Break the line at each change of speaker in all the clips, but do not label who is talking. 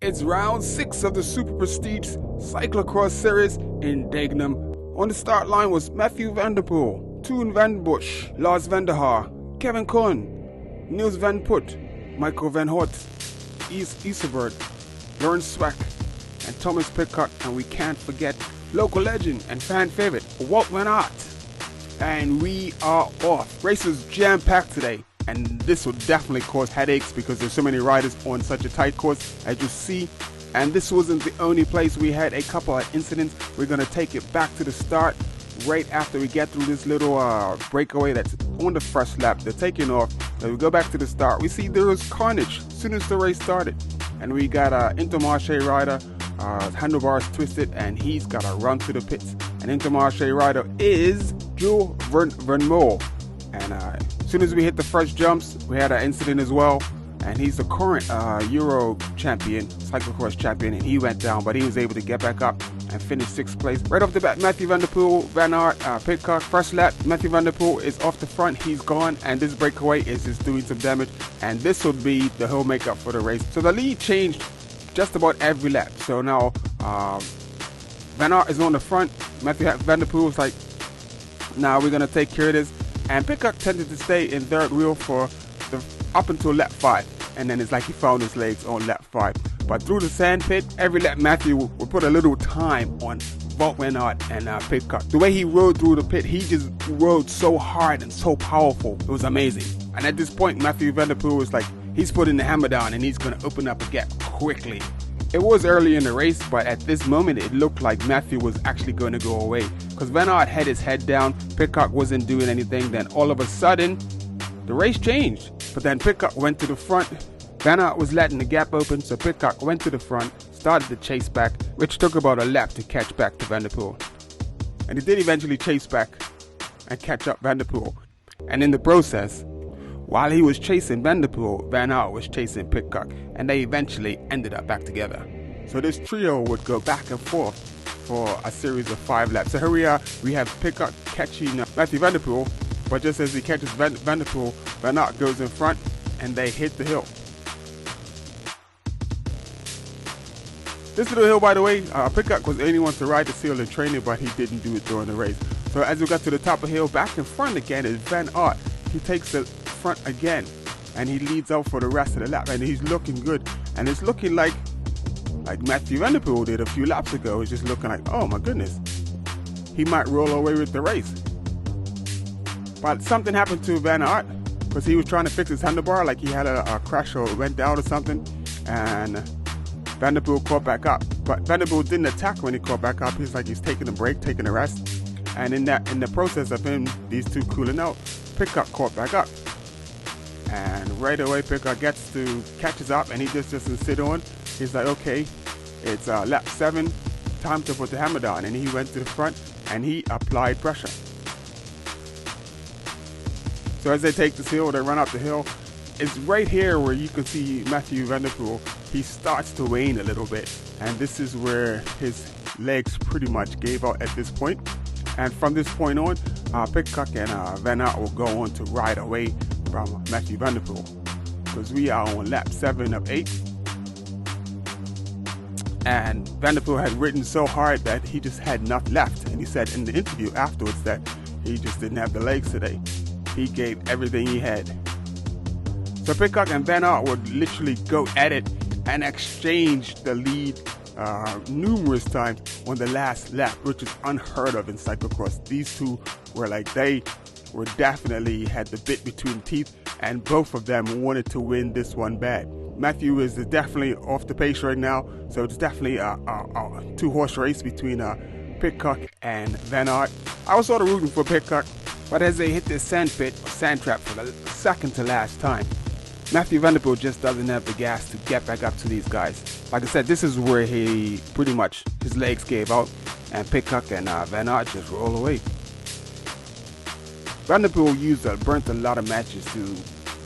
It's round 6 of the Super Prestige Cyclocross Series in Dagenham. On the start line was Mathieu van der Poel, Toon van Bush, Lars van der Haar, Kevin Koen, Niels van Put, Michael van Hort, Iserberg, Lawrence Swack, and Thomas Pidcock, and we can't forget local legend and fan favorite Wout van Aert. And we are off. Race was jam-packed today, and this will definitely cause headaches because there's so many riders on such a tight course, as you see. And this wasn't the only place. We had a couple of incidents. We're going to take it back to the start right after we get through this little breakaway that's on the first lap. They're taking off. So we go back to the start. We see there was carnage as soon as the race started. And we got an Intermarché rider, handlebars twisted, and he's got to run to the pits. An Intermarché rider is Jules Vermeulen. And as soon as we hit the first jumps, we had an incident as well. And he's the current Euro champion, cyclocross champion, and he went down, but he was able to get back up and finish 6th place. Right off the bat, Mathieu van der Poel, Van Aert, Pidcock. First lap, Mathieu van der Poel is off the front, he's gone, and this breakaway is just doing some damage, and this will be the whole makeup for the race. So the lead changed just about every lap. So now Van Aert is on the front, Mathieu van der Poel is like, now we're going to take care of this, and Pidcock tended to stay in third wheel for up until lap 5, and then it's like he found his legs on lap 5. But through the sand pit, every lap Mathieu will put a little time on Wout van Aert and Pidcock. The way he rode through the pit, he just rode so hard and so powerful. It was amazing. And at this point, Mathieu van der Poel was like, he's putting the hammer down and he's going to open up a gap quickly. It was early in the race, but at this moment, it looked like Mathieu was actually going to go away. Because Van Aert had his head down, Pidcock wasn't doing anything. Then all of a sudden, the race changed. But then Pidcock went to the front. Van Aert was letting the gap open, so Pidcock went to the front, started the chase back, which took about a lap to catch back to Van der Poel. And he did eventually chase back and catch up Van der Poel. And in the process, while he was chasing Van der Poel, Van Aert was chasing Pidcock, and they eventually ended up back together. So this trio would go back and forth for a series of 5 laps. So here we are, we have Pidcock catching Mathieu van der Poel, but just as he catches Van der Poel, Van Aert goes in front and they hit the hill. This little hill, by the way, Pidcock was the only one to ride this hill in training, but he didn't do it during the race. So as we got to the top of the hill, back in front again is Van Aert. He takes the front again and he leads out for the rest of the lap, and he's looking good. And it's looking like Mathieu van der Poel did a few laps ago. It's just looking like, oh my goodness, he might roll away with the race. But something happened to Van Aert because he was trying to fix his handlebar, like he had a crash or went down or something, and Van der Poel caught back up. But Van der Poel didn't attack when he caught back up. He's like he's taking a break, taking a rest, and in the process of these two cooling out, Pidcock caught back up, and right away Pidcock catches up, and he just doesn't sit on. He's like, okay, it's lap 7, time to put the hammer down, and he went to the front and he applied pressure. So as they take this hill, they run up the hill. It's right here where you can see Mathieu van der Poel. He starts to wane a little bit, and this is where his legs pretty much gave out at this point. And from this point on, Pidcock and Van Aert will go on to ride away from Mathieu van der Poel, because we are on lap 7 of 8. And Van der Poel had ridden so hard that he just had nothing left. And he said in the interview afterwards that he just didn't have the legs today. He gave everything he had. So Pidcock and Van Aert would literally go at it and exchange the lead numerous times on the last lap, which is unheard of in cyclocross. These two were like, they were definitely had the bit between teeth, and both of them wanted to win this one bad. Mathieu is definitely off the pace right now, so it's definitely a 2-horse race between Pidcock and Van Aert. I was sort of rooting for Pidcock, but as they hit this sand trap for the second to last time, Mathieu van der Poel just doesn't have the gas to get back up to these guys. Like I said, this is where he pretty much, his legs gave out, and Pidcock and Van Aert just roll away. Van der Poel burnt a lot of matches to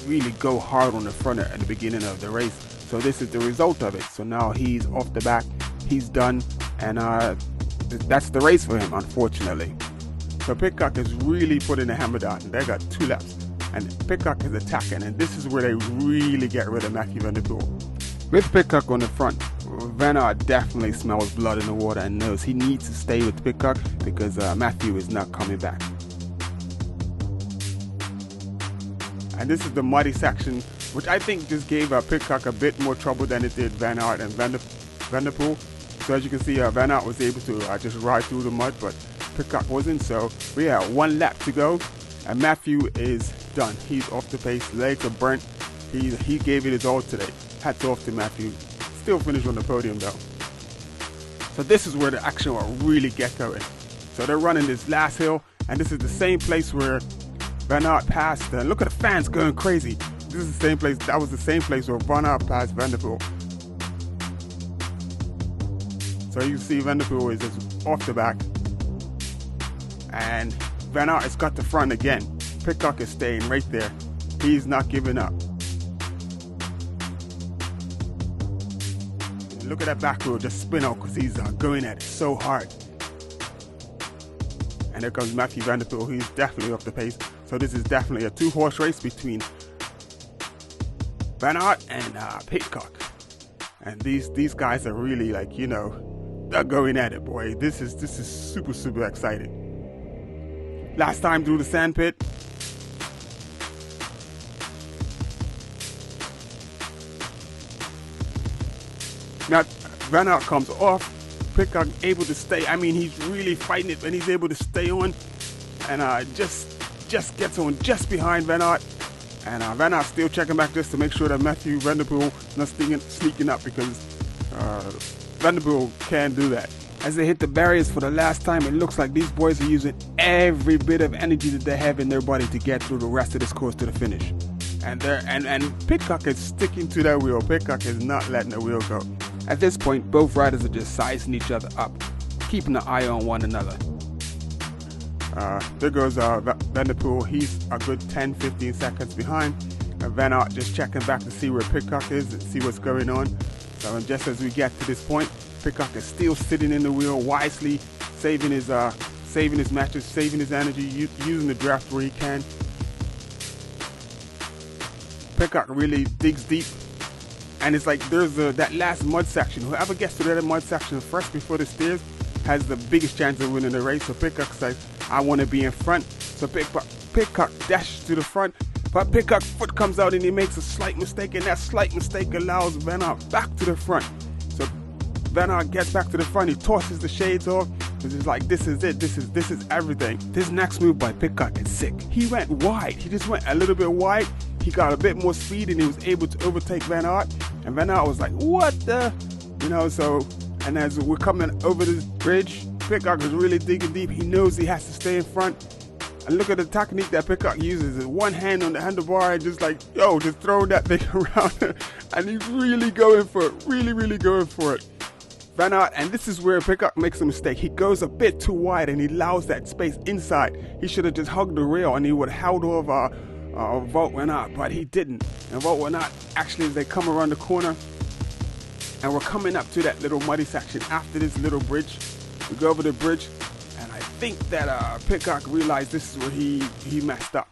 really go hard on the front at the beginning of the race. So this is the result of it. So now he's off the back, he's done, and that's the race for him, unfortunately. So Pidcock is really putting the hammer down. They got 2 laps, and Pidcock is attacking, and this is where they really get rid of Mathieu van der Poel. With Pidcock on the front, Van Aert definitely smells blood in the water and knows he needs to stay with Pidcock because Matthew is not coming back. And this is the muddy section, which I think just gave Pidcock a bit more trouble than it did Van Aert and Van der Poel. So as you can see, Van Aert was able to just ride through the mud, but Pidcock wasn't. So we have 1 lap to go, and Matthew is done. He's off the pace, legs are burnt. He gave it his all today. Hats off to Matthew. Still finished on the podium though. So this is where the action will really get going. So they're running this last hill, and this is the same place where Van Aert passed. Look at the fans going crazy. This is the same place. That was the same place where Van Aert passed Van der Poel. So you see Van der Poel is just off the back, and Van Aert has got the front again. Pidcock is staying right there. He's not giving up. Look at that back row just spin out because he's going at it so hard. And there comes Matthew Van der Poel. He's definitely off the pace. So this is definitely a 2-horse race between Van Aert and Pidcock. And these guys are really like, you know, they're going at it, boy. This is super, super exciting. Last time through the sandpit. Now Van Aert comes off. Pidcock able to stay. I mean, he's really fighting it, and he's able to stay on, and just gets on just behind Van Aert. And Van Aert still checking back just to make sure that Matthew Van der Poel not sneaking up, because Van der Poel can't do that. As they hit the barriers for the last time, it looks like these boys are using every bit of energy that they have in their body to get through the rest of this course to the finish. And Pidcock is sticking to that wheel. Pidcock is not letting the wheel go. At this point, both riders are just sizing each other up, keeping an eye on one another. There goes Van der Poel. He's a good 10-15 seconds behind. Van Aert just checking back to see where Pidcock is and see what's going on. So just as we get to this point, Pidcock is still sitting in the wheel, wisely saving his matches, saving his energy, using the draft where he can. Pidcock really digs deep. And it's like there's that last mud section. Whoever gets to that mud section first before the stairs has the biggest chance of winning the race. So Pidcock says, I want to be in front. So Pidcock dashes to the front. But Pidcock's foot comes out and he makes a slight mistake. And that slight mistake allows Van Aert back to the front. So Van Aert gets back to the front. He tosses the shades off. It's like, this is it. This is everything. This next move by Pidcock is sick. He went wide. He just went a little bit wide. He got a bit more speed and he was able to overtake Van Aert. And Van Aert was like, what the? You know, so, and as we're coming over this bridge, Pidcock is really digging deep. He knows he has to stay in front. And look at the technique that Pidcock uses. Is one hand on the handlebar and just like, yo, just throwing that thing around. And he's really going for it. Really, really going for it. Van Aert, and this is where Pidcock makes a mistake. He goes a bit too wide and he allows that space inside. He should have just hugged the rail and he would have held over Wout van Aert, but he didn't. And Wout van Aert, actually, as they come around the corner, and we're coming up to that little muddy section after this little bridge. We go over the bridge, and I think that Pidcock realized this is where he messed up.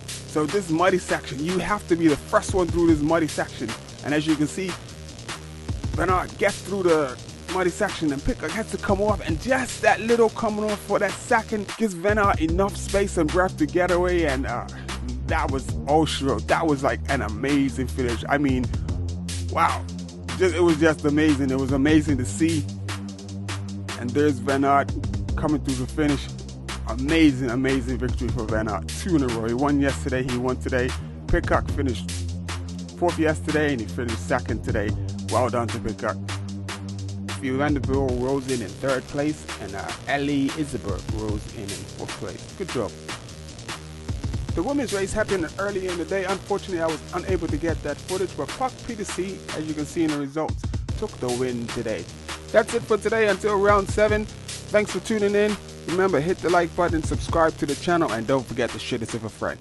So this muddy section, you have to be the first one through this muddy section. And as you can see, Van Aert gets through the muddy section and Pidcock has to come off, and just that little coming off for that second gives Van Aert enough space and breath to get away, and that was ultra. That was like an amazing finish. I mean, wow. It was just amazing. It was amazing to see. And there's Van Aert coming through the finish. Amazing, amazing victory for Van Aert. 2 in a row. He won yesterday, he won today. Pidcock finished 4th yesterday and he finished 2nd today. Well done to Pidcock. Van der Poel rose in 3rd place, and Eli Isenberg rose in 4th place. Good job. The women's race happened earlier in the day. Unfortunately, I was unable to get that footage, but Puck PTC, as you can see in the results, took the win today. That's it for today until round 7. Thanks for tuning in. Remember, hit the like button, subscribe to the channel, and don't forget to share this with a friend.